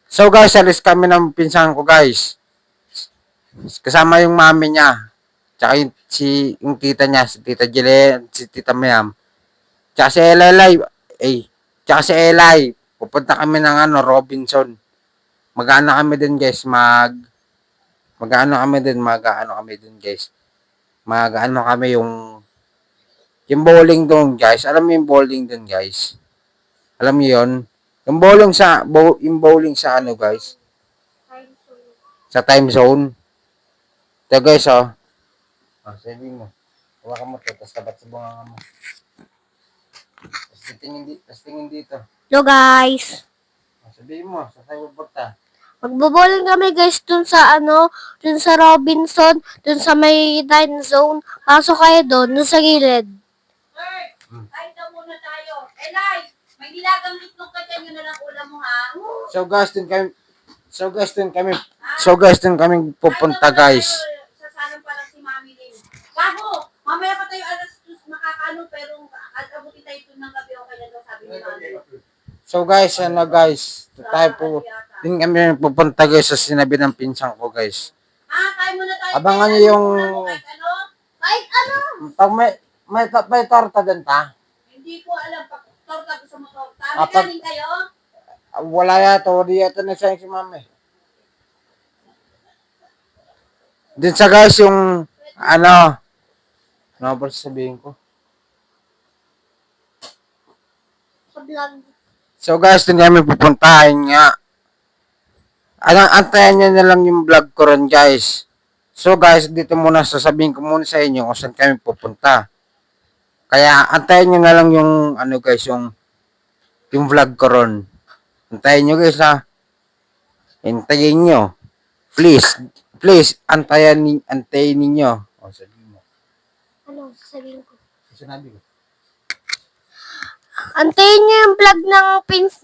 So guys, alis kami ng pinsan ko guys. Kasama yung mami niya. Tsaka yung tita niya, si Tita Jillian, si Tita Miam. Tsaka si Elay, tsaka si Elay. Pupunta kami ng Robinson. Mag-ano kami din guys, mag-ano kami din guys. Mag-ano kami yung bowling doon guys. Alam mo yung bowling doon guys? Alam mo yun? Yung bowling sa guys? Sa time zone. Ito guys sabi mo. Hawakan mo ito, tapos tabat sa bunga mo. Tapos tingin dito. Hello guys. Sabihin mo, sa tayo pupunta. Magbo-bowling kami guys dun sa dun sa Robinson, dun sa may time zone. Pasok kayo dun sa gilid. Kain daw muna tayo. Elay, may nilagang itlog ka dyan, yun na lang ulam mo ha. So guys, din kami pupunta guys. Sasalang pa lang si Mami Lynn. Bago, mamaya pa tayo alas 2 makakaano, pero abutin tayo dun ng gabi o kaya daw sabi ni Mami. So guys, tayo po. Din kami pupunta guys sa sinabi ng pinsan ko guys. Kain muna tayo. Abangan niyo yung Kahit ano? pag may torta din ta. Hindi ko alam. Pag torta gusto mo torta. May kanin kayo? Wala yata, wala yata na sayang si mami. Din sa guys yung ano ba sabihin ko? Sa vlog. So guys, din kami pupuntahin nga. Antayan nyo na lang yung vlog ko ron guys. So guys, dito muna sasabihin ko muna sa inyo kung saan kami pupunta. Kaya antayin nyo na lang yung guys, yung vlog ko ron. Antayin nyo guys ha. Antayin nyo. Please, antayin ninyo. O, sabihin mo. Ano sabihin ko? Sinabi ko. Antayin niyo yung vlog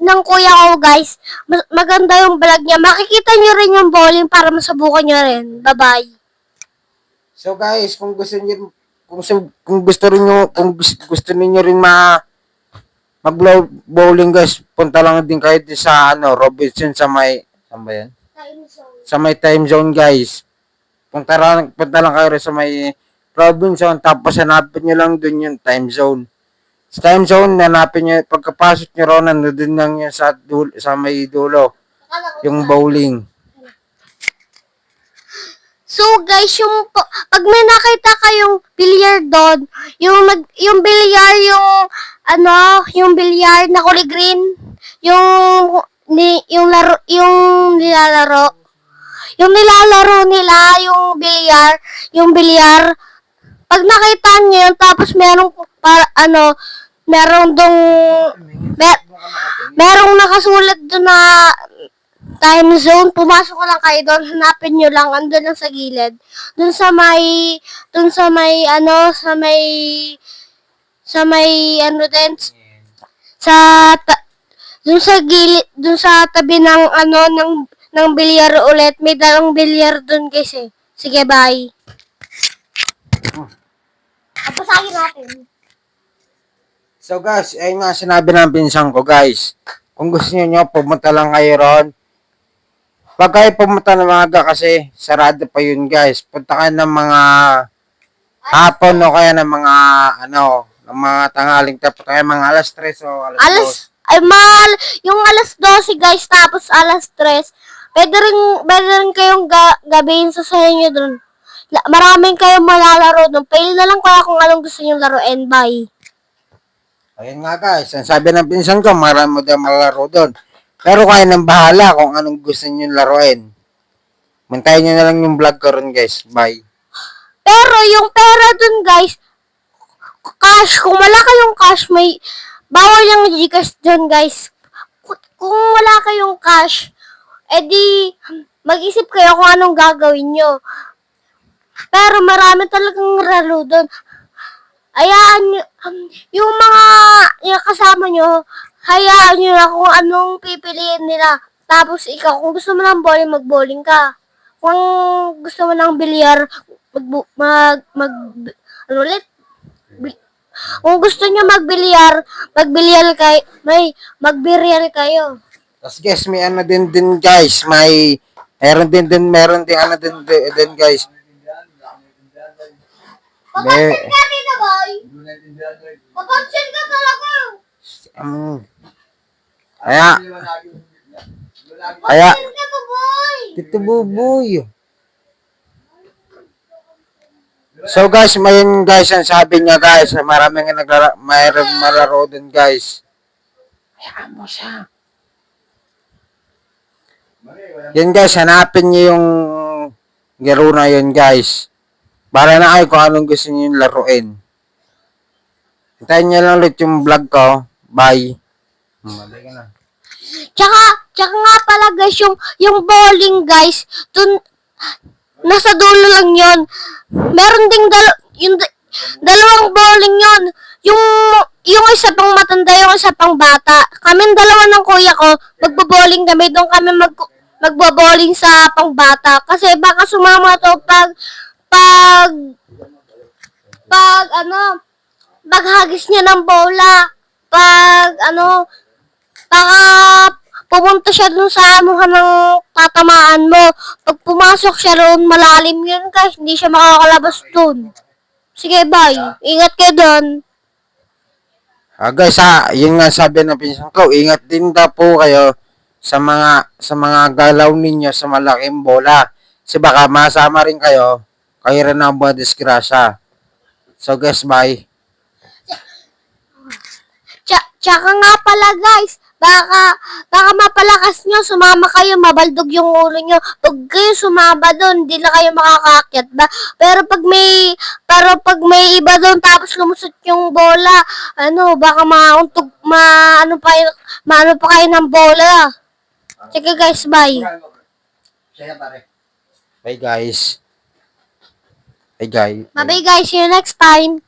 ng kuya ko guys. Maganda yung vlog niya. Makikita niyo rin yung bowling para masubukan niyo rin. Bye-bye. So guys, kung gusto niyo gusto niyo rin mag-bowling guys, punta lang din kayo sa Robinson sa may saan ba yan? Sa may time zone guys. Punta lang kayo rin sa may Robinson, tapos hanapin niyo lang dun yung time zone. Sa time zone, hanapin niyo, pagkapasok niyo ron, nandun lang yan sa may dulo, yung bowling. So guys, pag may nakita kayong billiard doon, yung billiard yung billiard na kulay green, yung nilalaro nila yung bilyar. Pag nakita niyo yun, tapos merong nakasulat doon na time zone, pumasok lang kayo doon, hanapin nyo lang, andun lang sa gilid. Doon sa may doon sa tabi ng bilyar ulit, may dalang bilyar doon guys eh. Sige, bye. Papasahin natin. So guys, ayun nga sinabi ng pinsan ko guys. Kung gusto niyo pumunta lang kayo ron. Pag kayo pumunta ng maaga kasi sarado pa yun guys. Punta kayo ng mga hapon o kaya ng mga ng mga tanghaling, tapos kaya mga alas 3 o alas 2. Yung alas 12 guys, tapos alas 3. Pwede rin kayong gabihin sa nyo dun. Maraming kayong malalaro dun. Pili na lang kaya kung anong gusto nyo laruin. Bye. Ayun nga guys, ang sabi ng pinsan ko, marami mo daw malaro doon. Pero kayo nang bahala kung anong gusto nyo laruin. Mantayin nyo na lang yung vlog ko ron guys. Bye. Pero yung pera dun guys, cash, kung wala kayong cash, bawal yung Gcash dun guys. Kung wala kayong cash, edi mag-isip kayo kung anong gagawin nyo. Pero marami talagang laro dun. Hayaan nyo, yung kasama nyo, hayaan nyo na kung anong pipiliin nila. Tapos ikaw, kung gusto mo ng bowling, mag-bowling ka. Kung gusto mo ng bilyar, kung gusto nyo magbilyar kayo. Tapos guys, may ano din guys, meron din ano din guys. Papansin ka, Tito Boy. Papansin ka talaga. Um, kaya, kaya, Papansin ka, Tito Boy. Tito Buboy. So guys, mayon guys, ang sabi niya guys, maraming mayroong malaro din guys. Hayaan mo siya. Yan guys, hanapin niyo yung laro na yun guys. Para na kayo kung anong gusto niyo yung laruin. Hintayin niyo lang ulit yung vlog ko. Bye. Mali ka na. Tsaka nga pala guys, yung bowling guys, nasa dulo lang yon. Meron ding dalawang bowling yon. Yung isa pang matanda, yung isa pang bata. Kaming dalawa ng kuya ko, magbo-bowling kami. Doon kami magbo-bowling sa pang bata. Kasi baka sumama to paghagis niya ng bola. Baka pumunta siya dun sa anuhan ng tatamaan mo. Pag pumasok siya doon, malalim yun guys. Hindi siya makakalabas dun. Sige, bye. Ingat kayo dun. Guys, yun nga sabi ng pinsan ko, ingat din daw po kayo sa mga galaw ninyo sa malaking bola. Kasi baka masama rin kayo rin ang mga disgrasya. So guys, bye. Tsaka nga pala guys, baka mapalakas nyo, sumama kayo, mabaldog yung ulo nyo. Pag kayo sumaba doon, hindi na kayo makakakyat ba? Pero pag may iba doon, tapos lumusot yung bola, baka maano pa kayo ng bola. Sige guys, bye. Bye guys. Bye guys. Bye guys, see you next time.